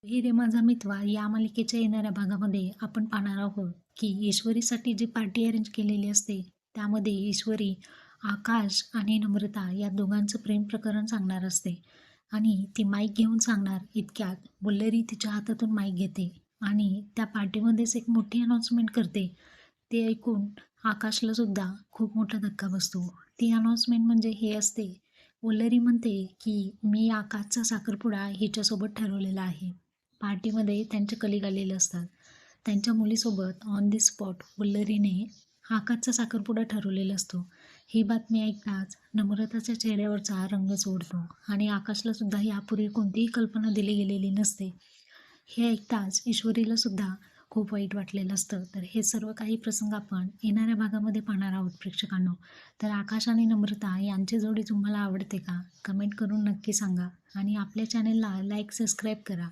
"हे रे माझा मितवा" या मालिकेच्या येणाऱ्या भागामध्ये आपण पाहणार आहोत, की ईश्वरीसाठी जी पार्टी अरेंज केलेली असते, त्यामध्ये ईश्वरी, आकाश आणि नम्रता या दोघांचं प्रेम प्रकरण सांगणार असते आणि ती माईक घेऊन सांगणार इतक्यात वल्लरी तिच्या हातातून माईक घेते आणि त्या पार्टीमध्येच एक मोठी अनाउन्समेंट करते. ते ऐकून आकाशला सुद्धा खूप मोठा धक्का बसतो. ती अनाउन्समेंट म्हणजे हे असते, वल्लरी म्हणते, की "मी आकाशचा साखरपुडा हिच्यासोबत ठरवलेला आहे." पार्टीमध्ये त्यांचे कलीग आलेले असतात. त्यांच्या मुलीसोबत ऑन दी स्पॉट वल्लरीने आकाशचा साखरपुडा ठरवलेला असतो. ही बातमी ऐकताच नम्रताच्या चेहऱ्यावरचा रंगच उडतो आणि आकाशला सुद्धा यापूर्वी कोणतीही कल्पना दिली गेलेली नसते. हे ऐकताच ईश्वरीला सुद्धा खूप वाईट वाटलेलं असतं. तर हे सर्व काही प्रसंग आपण येणाऱ्या भागामध्ये पाहणार आहोत प्रेक्षकांनो. तर आकाश आणि नम्रता यांची जोडी तुम्हाला आवडते का? कमेंट करून नक्की सांगा आणि आपल्या चॅनलला लाईक, सबस्क्राईब करा.